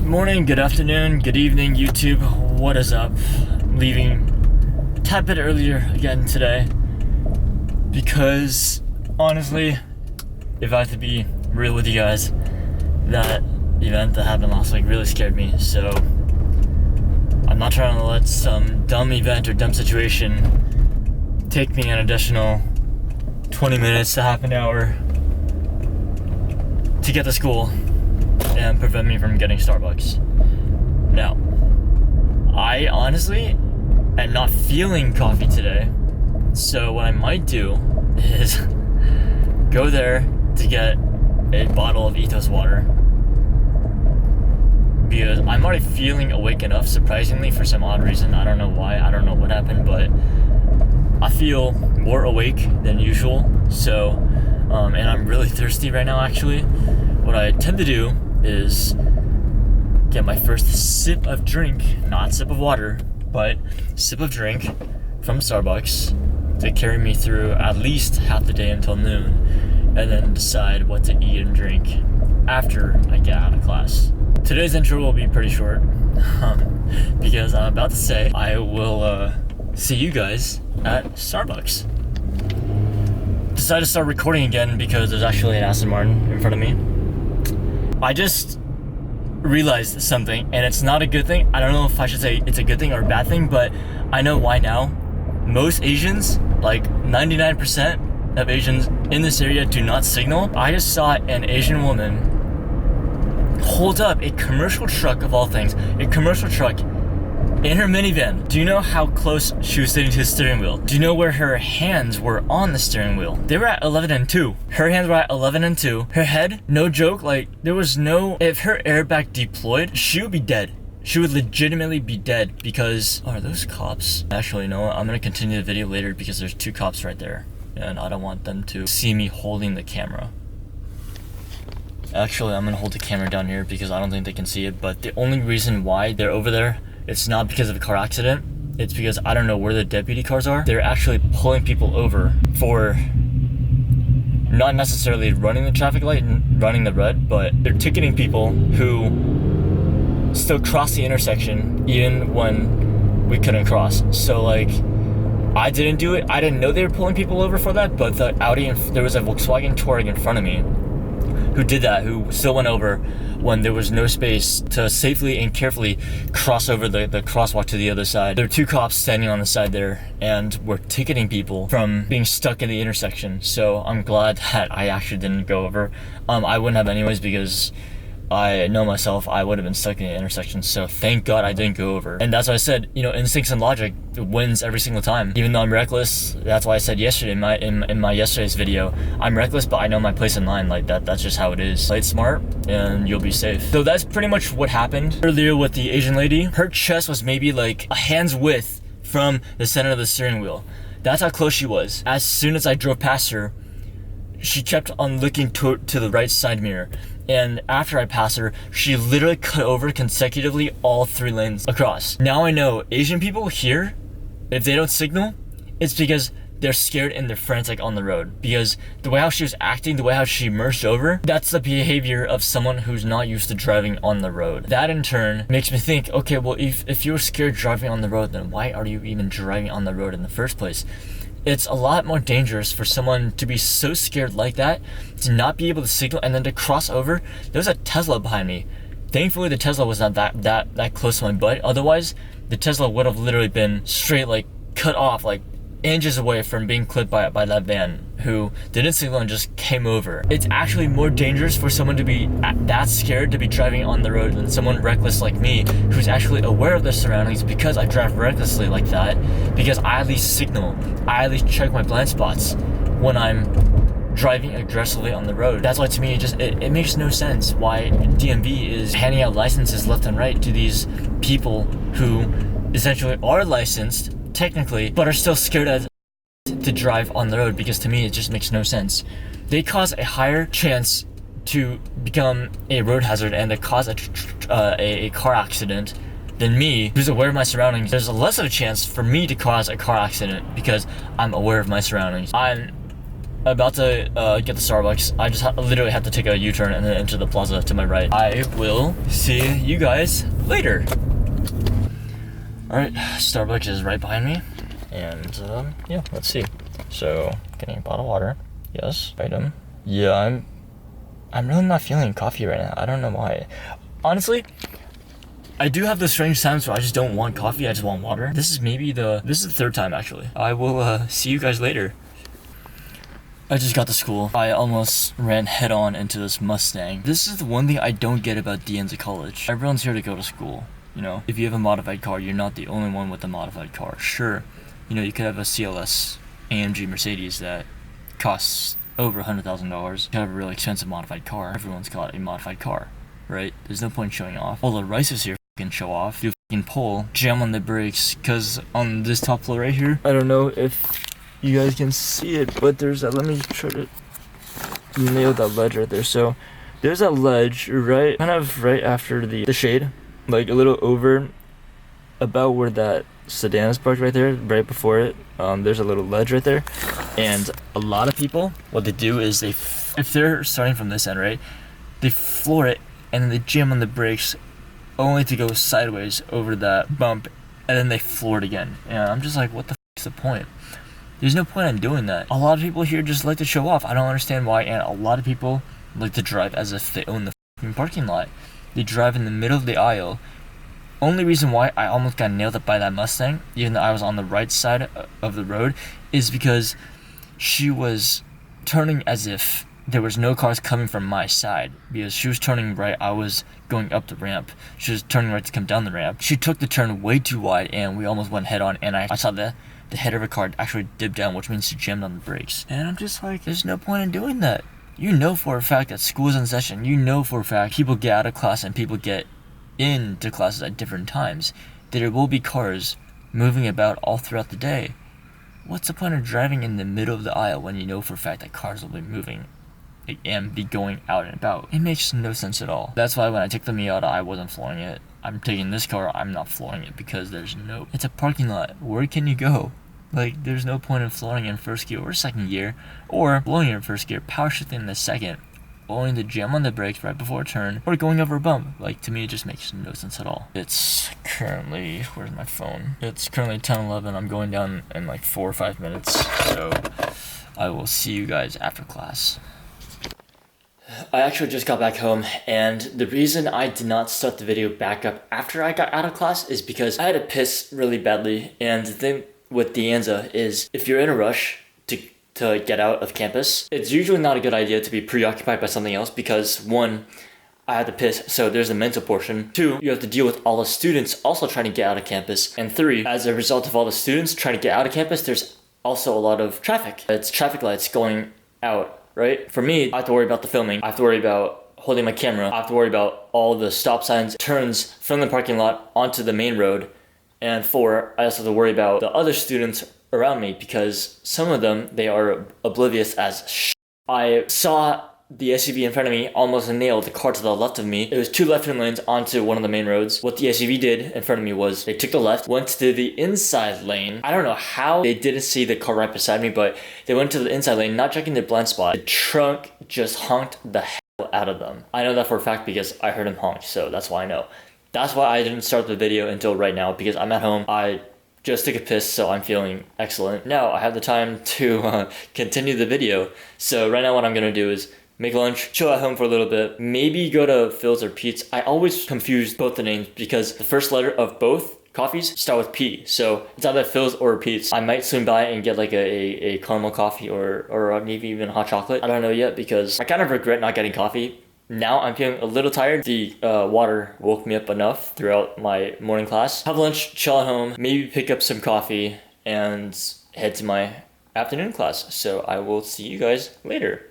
morning, good afternoon, good evening, YouTube. What is up? I'm leaving a tad bit earlier again today because honestly, if I have to be real with you guys, that event that happened last week really scared me. So I'm not trying to let some dumb event or dumb situation take me an additional 20 minutes to half an hour to get to school and prevent me from getting Starbucks. Now, I honestly am not feeling coffee today, so what I might do is go there to get a bottle of Ethos water because I'm already feeling awake enough, surprisingly, for some odd reason. I don't know why, I don't know what happened, but I feel more awake than usual. So, and I'm really thirsty right now actually. What I tend to do is get my first sip of drink, not sip of water, but sip of drink from Starbucks to carry me through at least half the day until noon, and then decide what to eat and drink after I get out of class. Today's intro will be pretty short because I'm about to say I will see you guys at Starbucks. Decided to start recording again because there's actually an Aston Martin in front of me. I just realized something, and it's not a good thing. I don't know if I should say it's a good thing or a bad thing, but I know why now. Most Asians, like 99% of Asians in this area, do not signal. I just saw an Asian woman hold up a commercial truck, of all things, a commercial truck in her minivan. Do you know how close she was sitting to the steering wheel? Do you know where her hands were on the steering wheel? They were at 11 and 2. Her hands were at 11 and 2. Her head, no joke, like there was no, if her airbag deployed, she would be dead. She would legitimately be dead because, are those cops? Actually, no, I'm gonna continue the video later because there's two cops right there and I don't want them to see me holding the camera. Actually, I'm gonna hold the camera down here because I don't think they can see it, but the only reason why they're over there, it's not because of a car accident. It's because I don't know where the deputy cars are. They're actually pulling people over for not necessarily running the traffic light and running the red, but they're ticketing people who still cross the intersection even when we couldn't cross. So like, I didn't do it. I didn't know they were pulling people over for that, but the Audi, there was a Volkswagen Touareg in front of me who did that, who still went over when there was no space to safely and carefully cross over the crosswalk to the other side. There were two cops standing on the side there and were ticketing people from being stuck in the intersection. So I'm glad that I actually didn't go over. I wouldn't have anyways because I know myself, I would have been stuck in the intersection. So thank God I didn't go over. And that's why I said, you know, instincts and logic wins every single time. Even though I'm reckless, that's why I said yesterday in my yesterday's video, I'm reckless, but I know my place in line. Like that's just how it is. Play it smart and you'll be safe. So that's pretty much what happened earlier with the Asian lady. Her chest was maybe like a hand's width from the center of the steering wheel. That's how close she was. As soon as I drove past her, she kept on looking to the right side mirror. And after I passed her, she literally cut over consecutively all 3 lanes across. Now I know Asian people here, if they don't signal, it's because they're scared and they're frantic on the road. Because the way how she was acting, the way how she merged over, that's the behavior of someone who's not used to driving on the road. That in turn makes me think, okay, well if you're scared driving on the road, then why are you even driving on the road in the first place? It's a lot more dangerous for someone to be so scared like that, to not be able to signal and then to cross over. There's a Tesla behind me. Thankfully the Tesla was not that close to my butt. Otherwise, the Tesla would have literally been straight, like cut off, like inches away from being clipped by that van who didn't signal and just came over. It's actually more dangerous for someone to be that scared to be driving on the road than someone reckless like me who's actually aware of their surroundings, because I drive recklessly like that, because I at least signal, I at least check my blind spots when I'm driving aggressively on the road. That's why to me it makes no sense why DMV is handing out licenses left and right to these people who essentially are licensed technically, but are still scared to drive on the road, because to me it just makes no sense. They cause a higher chance to become a road hazard and to cause a car accident than me, who's aware of my surroundings. There's less of a chance for me to cause a car accident because I'm aware of my surroundings. I'm About to get the Starbucks. I just literally have to take a U-turn and then enter the plaza to my right. I will see you guys later. Alright, Starbucks is right behind me. And yeah, let's see. So, getting a bottle of water. Yes, item. Yeah, I'm really not feeling coffee right now. I don't know why. Honestly, I do have the strange times where I just don't want coffee, I just want water. This is the third time actually. I will see you guys later. I just got to school. I almost ran head on into this Mustang. This is the one thing I don't get about De Anza College. Everyone's here to go to school. You know, if you have a modified car, you're not the only one with a modified car. Sure, you know, you could have a CLS AMG Mercedes that costs over $100,000. You could have a really expensive modified car. Everyone's got a modified car, right? There's no point in showing off. All the Rices here can show off, do pull, jam on the brakes, cause on this top floor right here, I don't know if you guys can see it, but there's that, let me try to nail that ledge right there. So there's that ledge right after the shade, like a little over about where that sedan is parked right there, right before it. There's a little ledge right there, and a lot of people, what they do is if they're starting from this end, right, they floor it and then they jam on the brakes only to go sideways over that bump, and then they floor it again. And I'm just like, what the f is the point? There's no point in doing that. A lot of people here just like to show off. I don't understand why, and a lot of people like to drive as if they own the f***ing parking lot. They drive in the middle of the aisle. Only reason why I almost got nailed up by that Mustang, even though I was on the right side of the road, is because she was turning as if there was no cars coming from my side. Because she was turning right, I was going up the ramp. She was turning right to come down the ramp. She took the turn way too wide, and we almost went head on, and I saw the head of her car actually dip down, which means she jammed on the brakes. And I'm just like, there's no point in doing that. You know for a fact that school's in session. You know for a fact people get out of class and people get into classes at different times. There will be cars moving about all throughout the day. What's the point of driving in the middle of the aisle when you know for a fact that cars will be moving and be going out and about? It makes no sense at all. That's why when I took the Miata, I wasn't flooring it. I'm taking this car, I'm not flooring it, because it's a parking lot. Where can you go? Like, there's no point in flooring in first gear or second gear, or blowing in first gear, power shifting in the second, only to jam on the brakes right before a turn, or going over a bump. Like, to me, it just makes no sense at all. It's currently, where's my phone? It's currently 10:11. I'm going down in like 4 or 5 minutes, so I will see you guys after class. I actually just got back home, and the reason I did not start the video back up after I got out of class is because I had to piss really badly. And the thing with De Anza is, if you're in a rush to get out of campus, it's usually not a good idea to be preoccupied by something else, because one, I had to piss, so there's a mental portion. Two, you have to deal with all the students also trying to get out of campus. And three, as a result of all the students trying to get out of campus, there's also a lot of traffic. It's traffic lights going out. Right? For me, I have to worry about the filming. I have to worry about holding my camera. I have to worry about all the stop signs, turns from the parking lot onto the main road. And four, I also have to worry about the other students around me, because some of them, they are oblivious as shit. I saw the SUV in front of me almost nailed the car to the left of me. It was 2 left-turn lanes onto one of the main roads. What the SUV did in front of me was they took the left, went to the inside lane. I don't know how they didn't see the car right beside me, but they went to the inside lane, not checking their blind spot. The trunk just honked the hell out of them. I know that for a fact because I heard him honk, so that's why I know. That's why I didn't start the video until right now, because I'm at home. I just took a piss, so I'm feeling excellent. Now I have the time to continue the video. So right now what I'm gonna do is make lunch, chill at home for a little bit, maybe go to Phil's or Pete's. I always confuse both the names because the first letter of both coffees start with P. So it's either Phil's or Pete's. I might swing by and get like a caramel coffee or maybe even hot chocolate. I don't know yet, because I kind of regret not getting coffee. Now I'm feeling a little tired. The water woke me up enough throughout my morning class. Have lunch, chill at home, maybe pick up some coffee, and head to my afternoon class. So I will see you guys later.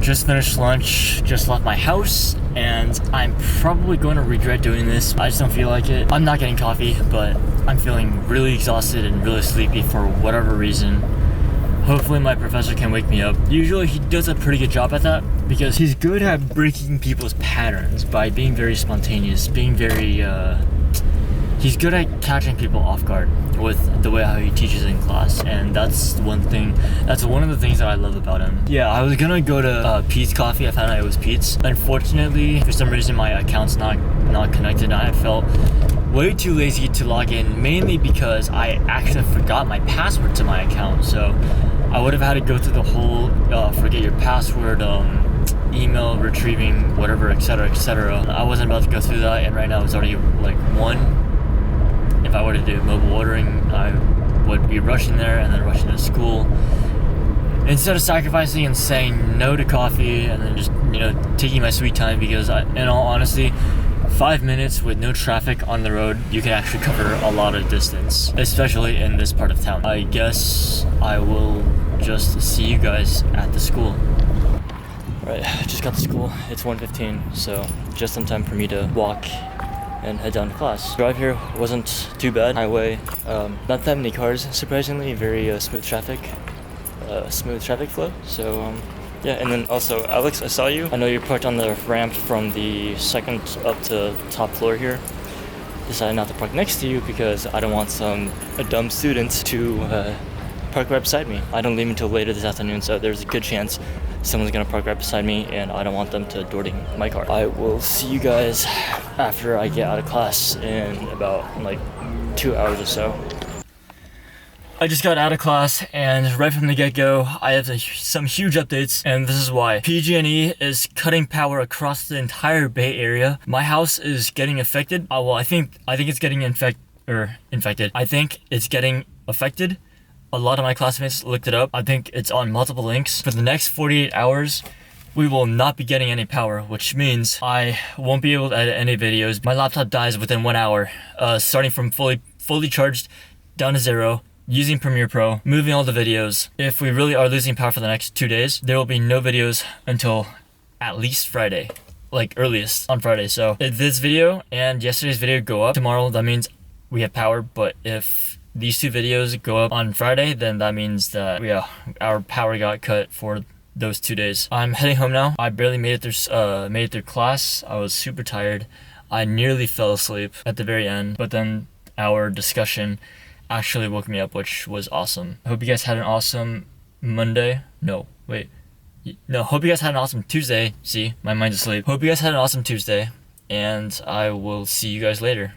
Just finished lunch, just left my house, and I'm probably going to regret doing this. I just don't feel like it. I'm not getting coffee, but I'm feeling really exhausted and really sleepy for whatever reason. Hopefully my professor can wake me up. Usually he does a pretty good job at that, because he's good at breaking people's patterns by being very spontaneous, being very, he's good at catching people off guard with the way how he teaches in class, and that's one of the things that I love about him. Yeah, I was gonna go to Pete's Coffee. I found out it was Pete's. Unfortunately, for some reason my account's not connected, and I felt way too lazy to log in, mainly because I actually forgot my password to my account. So I would have had to go through the whole forget your password, email retrieving, whatever, etc., etc. I wasn't about to go through that, and right now it's already like 1. If I were to do mobile ordering, I would be rushing there and then rushing to school, instead of sacrificing and saying no to coffee and then just, taking my sweet time, because in all honesty, 5 minutes with no traffic on the road, you can actually cover a lot of distance, especially in this part of town. I guess I will just see you guys at the school. Right, I just got to school. It's 1:15, so just in time for me to walk and head down to class. Drive here wasn't too bad. Highway, not that many cars, surprisingly. Very smooth traffic flow. So yeah, and then also, Alex, I saw you. I know you're parked on the ramp from the second up to top floor here. Decided not to park next to you because I don't want a dumb student to park right beside me. I don't leave until later this afternoon, so there's a good chance someone's gonna park right beside me, and I don't want them to door ding my car. I will see you guys after I get out of class in about 2 hours or so. I just got out of class, and right from the get-go, I have some huge updates, and this is why. PG&E is cutting power across the entire Bay Area. My house is getting affected. Well, I think it's getting infected. I think it's getting affected. A lot of my classmates looked it up. I think it's on multiple links. For the next 48 hours, we will not be getting any power, which means I won't be able to edit any videos. My laptop dies within 1 hour, starting from fully charged down to 0, using Premiere Pro, moving all the videos. If we really are losing power for the next 2 days, there will be no videos until at least Friday, earliest on Friday. So if this video and yesterday's video go up tomorrow, that means we have power. But if these 2 videos go up on Friday, then that means that our power got cut for those 2 days. I'm heading home now. I barely made it through class. I was super tired. I nearly fell asleep at the very end, but then our discussion actually woke me up, which was awesome. I hope you guys had an awesome Monday. Hope you guys had an awesome Tuesday. See, my mind's asleep. Hope you guys had an awesome Tuesday, and I will see you guys later.